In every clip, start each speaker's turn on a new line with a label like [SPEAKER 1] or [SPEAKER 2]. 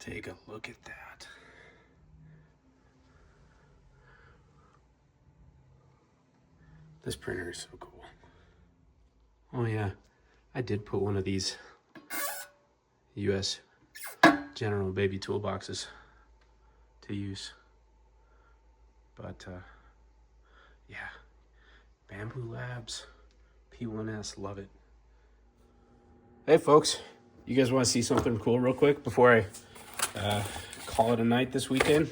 [SPEAKER 1] Take a look at that. This printer is so cool. Oh yeah, I did put one of these US General baby toolboxes to use. But yeah, Bamboo Labs P1S, love it. Hey folks, you guys want to see something cool real quick before I call it a night this weekend?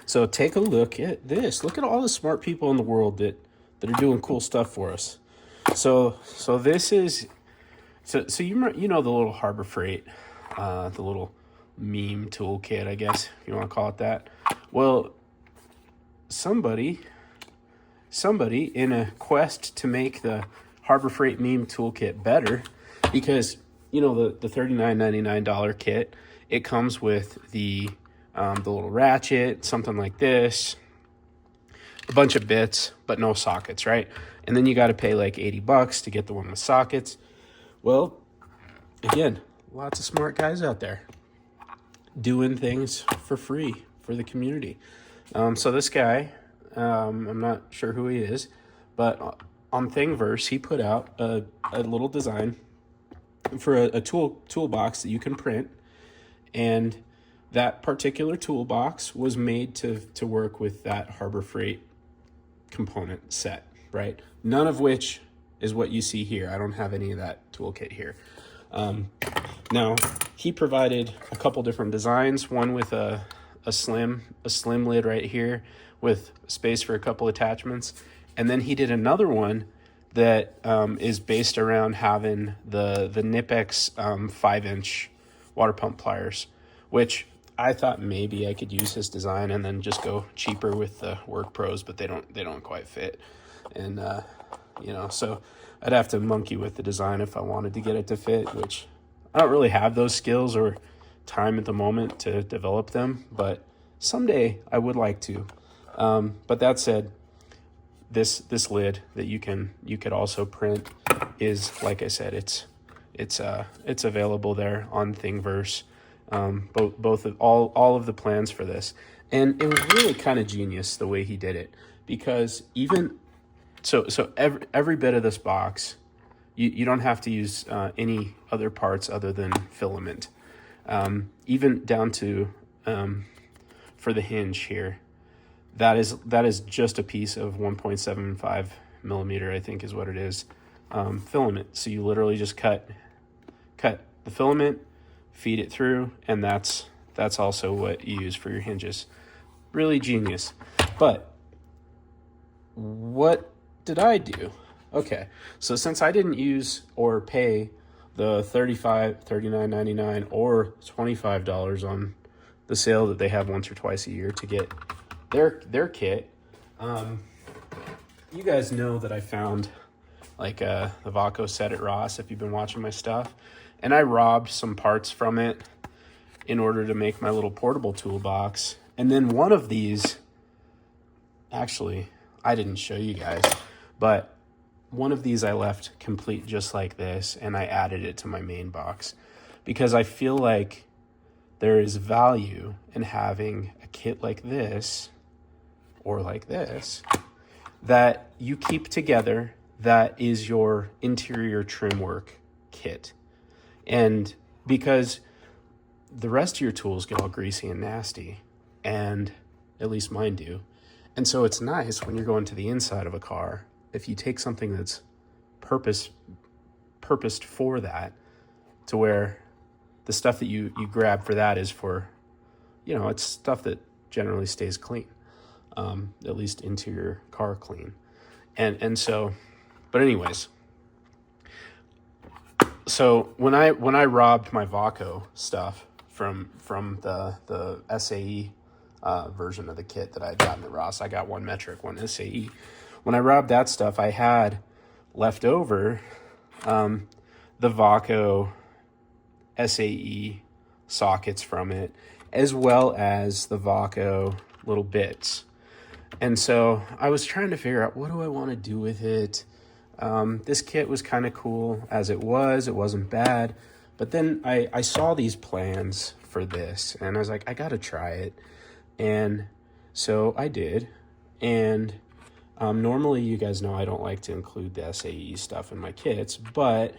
[SPEAKER 1] So take a look at this. Look at all the smart people in the world that are doing cool stuff for us. So this is so you know the little Harbor Freight, the little meme toolkit, I guess if you want to call it that. Well, somebody in a quest to make the Harbor Freight meme toolkit better, because you know the $39.99 kit, it comes with the little ratchet, something like this, a bunch of bits, but no sockets, right? And then you got to pay like $80 to get the one with sockets. Well, again, lots of smart guys out there doing things for free for the community. So this guy, I'm not sure who he is, but on Thingiverse, he put out a little design for a toolbox that you can print, and that particular toolbox was made to work with that Harbor Freight component set, right? None of which is what you see here. I don't have any of that toolkit here. Now, he provided a couple different designs, one with a slim lid right here with space for a couple attachments. And then he did another one that is based around having the Knipex 5-inch water pump pliers, which I thought maybe I could use his design and then just go cheaper with the Work Pros, but they don't quite fit. And you know, so I'd have to monkey with the design if I wanted to get it to fit, which I don't really have those skills or time at the moment to develop them, but someday I would like to. But that said, this lid that you could also print is, like I said, it's available there on Thingiverse. All of the plans for this, and it was really kind of genius the way he did it, because even so every bit of this box, you don't have to use any other parts other than filament, even down to for the hinge here, that is just a piece of 1.75 millimeter, I think is what it is, filament. So you literally just cut the filament, feed it through, and that's also what you use for your hinges. Really genius. But what did I do? Okay, so since I didn't use or pay the $39.99 or $25 on the sale that they have once or twice a year to get their kit, you guys know that I found like the Vaco set at Ross, if you've been watching my stuff, and I robbed some parts from it in order to make my little portable toolbox. And then one of these, actually, I didn't show you guys, but one of these I left complete just like this, and I added it to my main box because I feel like there is value in having a kit like this or like this that you keep together, that is your interior trim work kit. And because the rest of your tools get all greasy and nasty, and at least mine do. And so it's nice when you're going to the inside of a car, if you take something that's purposed for that, to where the stuff that you grab for that is for, you know, it's stuff that generally stays clean, at least interior car clean. And so, but anyways, so when I robbed my Vaco stuff from the SAE version of the kit that I had gotten at Ross, I got one metric, one SAE. When I robbed that stuff, I had left over the Vaco SAE sockets from it, as well as the Vaco little bits. And so I was trying to figure out, what do I want to do with it? This kit was kind of cool as it was. It wasn't bad. But then I saw these plans for this. And I was like, I gotta try it. And so I did. And normally, you guys know I don't like to include the SAE stuff in my kits, but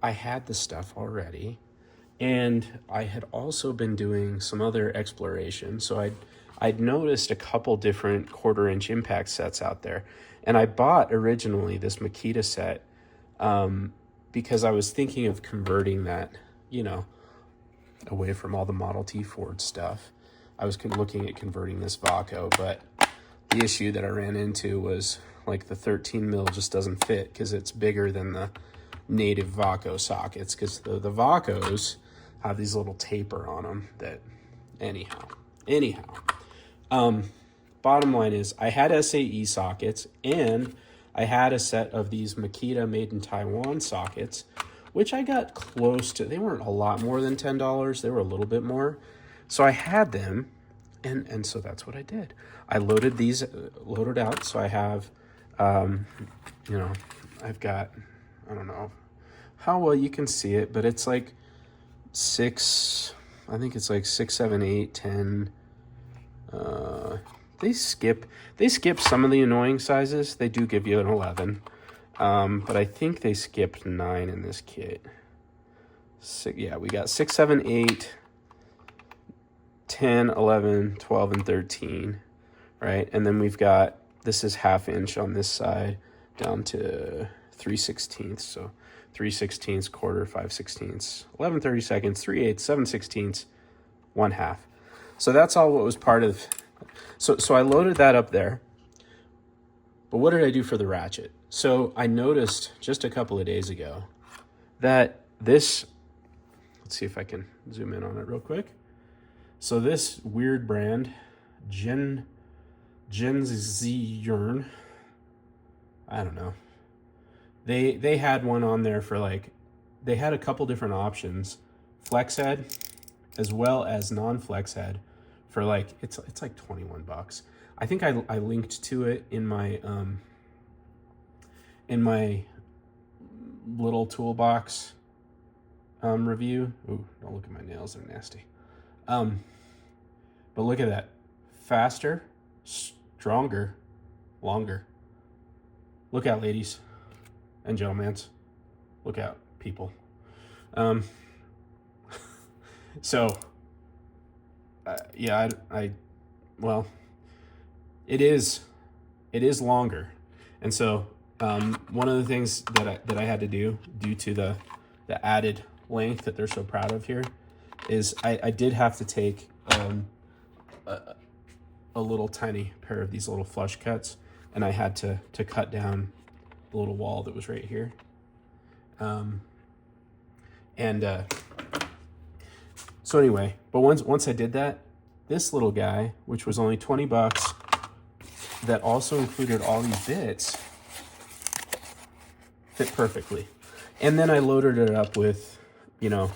[SPEAKER 1] I had the stuff already. And I had also been doing some other exploration. So I'd noticed a couple different 1/4-inch impact sets out there. And I bought originally this Makita set because I was thinking of converting that, you know, away from all the Model T Ford stuff. I was looking at converting this Vaco, but the issue that I ran into was like the 13 mil just doesn't fit because it's bigger than the native Vaco sockets, because the Vacos have these little taper on them that anyhow. Bottom line is I had SAE sockets and I had a set of these Makita made in Taiwan sockets, which I got close to. They weren't a lot more than $10. They were a little bit more. So I had them, and so that's what I did. I loaded these, loaded out. So I have, you know, I've got, I don't know how well you can see it, but it's like 6, I think it's like 6, 7, 8, 10. They skip some of the annoying sizes. They do give you an 11. But I think they skipped 9 in this kit. Yeah, we got 6, 7, 8, 10, 11, 12, and 13, right? And then we've got, this is 1/2 inch on this side down to 3/16. So 3/16, 1/4, 5/16, 11 32nds, 3/8, 7/16, 1/2. So that's all what was part of. So I loaded that up there. But what did I do for the Ratchet? So I noticed just a couple of days ago that this, let's see if I can zoom in on it real quick. So this weird brand, Gen Z, I don't know. They had one on there for like, they had a couple different options, flex head as well as non-flex head for like, it's like $21. I think I linked to it in my little toolbox review. Ooh, don't look at my nails, they're nasty. But look at that. Faster, stronger, longer. Look out, ladies and gentlemen. Look out, people. So, yeah, well, it is longer. And so one of the things that I had to do due to the added length that they're so proud of here is I did have to take a little tiny pair of these little flush cuts, and I had to cut down the little wall that was right here. So anyway, but once I did that, this little guy, which was only $20, that also included all these bits, fit perfectly. And then I loaded it up with, you know,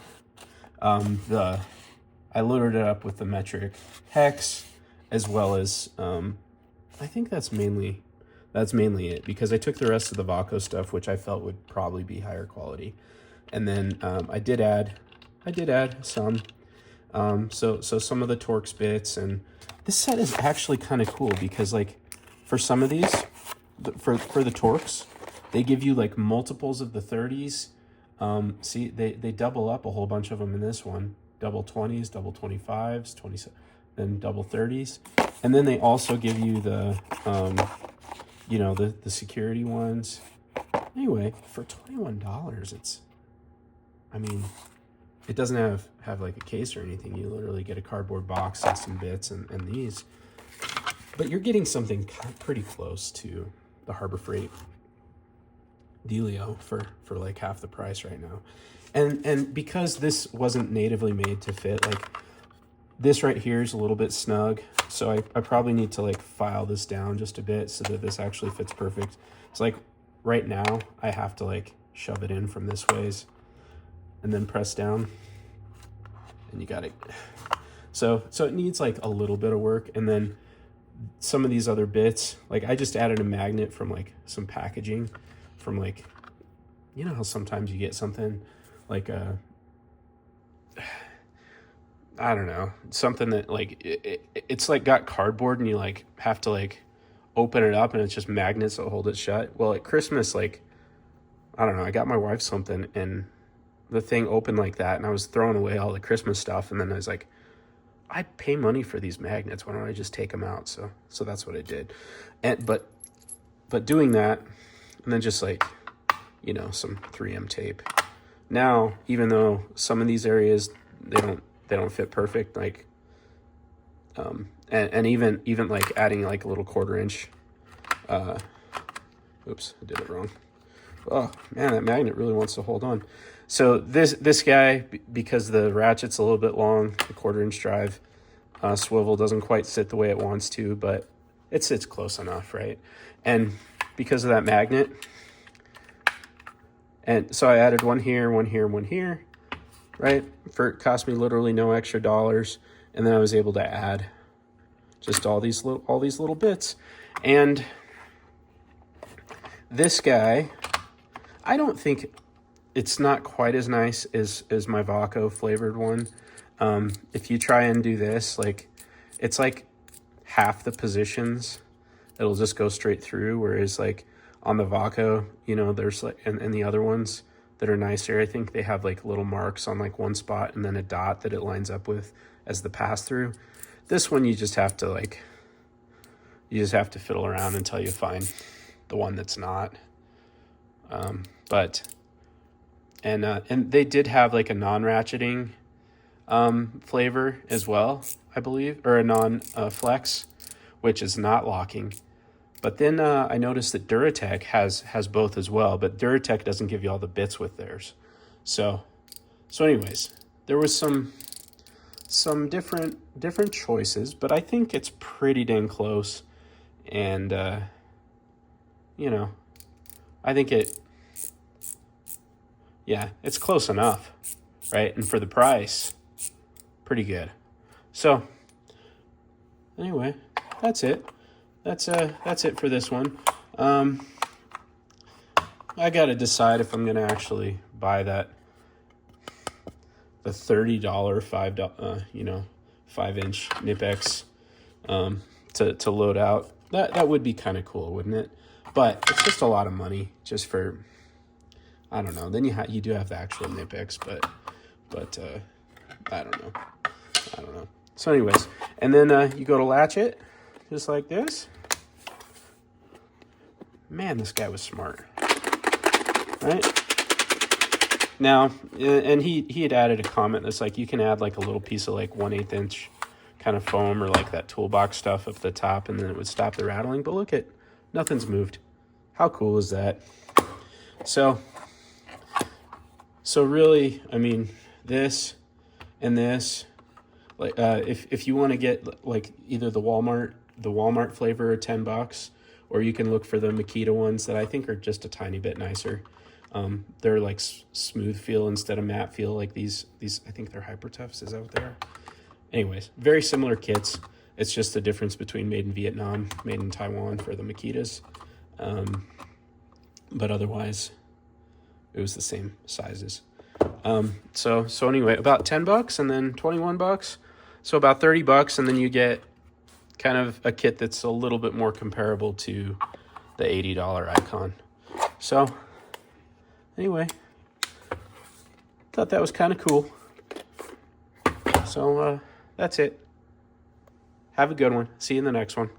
[SPEAKER 1] I loaded it up with the metric hex, as well as I think that's mainly it, because I took the rest of the Vaco stuff, which I felt would probably be higher quality, and then I did add some. So some of the Torx bits, and this set is actually kind of cool because like for some of these, for the Torx, they give you like multiples of the 30s. See, they double up a whole bunch of them in this one. Double 20s, double 25s, 20, then double 30s. And then they also give you the, you know, the security ones. Anyway, for $21, it's, I mean, it doesn't have like a case or anything. You literally get a cardboard box and some bits and these. But you're getting something pretty close to the Harbor Freight dealio for like half the price right now. And because this wasn't natively made to fit, like this right here is a little bit snug. So I probably need to like file this down just a bit so that this actually fits perfect. It's like right now I have to like shove it in from this ways and then press down, and you got it. So it needs like a little bit of work. And then some of these other bits, like I just added a magnet from like some packaging from like, you know how sometimes you get something like I don't know, something that like it's like got cardboard and you like have to like open it up and it's just magnets that hold it shut. Well, at Christmas, like, I don't know, I got my wife something and the thing opened like that and I was throwing away all the Christmas stuff and then I was like, I pay money for these magnets, why don't I just take them out? So that's what I did. And but doing that and then just like, you know, some 3M tape. Now, even though some of these areas they don't fit perfect, like and even like adding like a little 1/4 inch oops, I did it wrong. Oh man, that magnet really wants to hold on. So this guy, because the ratchet's a little bit long, the 1/4 inch drive swivel doesn't quite sit the way it wants to, but it sits close enough, right? And because of that magnet, and so I added one here, one here, one here, right? It cost me literally no extra dollars, and then I was able to add just all these little bits. And this guy, I don't think it's not quite as nice as my Vaco flavored one. If you try and do this, like it's like half the positions, it'll just go straight through. Whereas like on the Vaco, you know, there's like, and the other ones that are nicer, I think they have like little marks on like one spot and then a dot that it lines up with as the pass through. This one, you just have to fiddle around until you find the one that's not. And they did have like a non-ratcheting flavor as well, I believe, or a non-flex, which is not locking. But then I noticed that Duratec has both as well, but Duratec doesn't give you all the bits with theirs. So anyways, there was some different choices, but I think it's pretty dang close. And you know, I think it's close enough, right? And for the price, pretty good. So anyway, that's it. That's it for this one. I gotta decide if I'm gonna actually buy the $30 5-inch Nipex to load out. That would be kind of cool, wouldn't it? But it's just a lot of money just for, I don't know. Then you do have the actual Nipex, but I don't know. So anyways, and then you go to latch it just like this. Man, this guy was smart, right? Now, and he had added a comment that's like, you can add like a little piece of like 1/8 inch kind of foam or like that toolbox stuff up the top, and then it would stop the rattling. But look nothing's moved. How cool is that? So really, I mean, this and this, like if you want to get like either the Walmart flavor are $10, or you can look for the Makita ones that I think are just a tiny bit nicer. They're like smooth feel instead of matte feel, like these I think they're Hyper Toughs. Is that what they are? Anyways, very similar kits. It's just the difference between made in Vietnam, made in Taiwan for the Makitas. But otherwise, it was the same sizes. So anyway, about $10 and then $21. So about $30, and then you get kind of a kit that's a little bit more comparable to the $80 Icon. So anyway, thought that was kind of cool. So that's it. Have a good one. See you in the next one.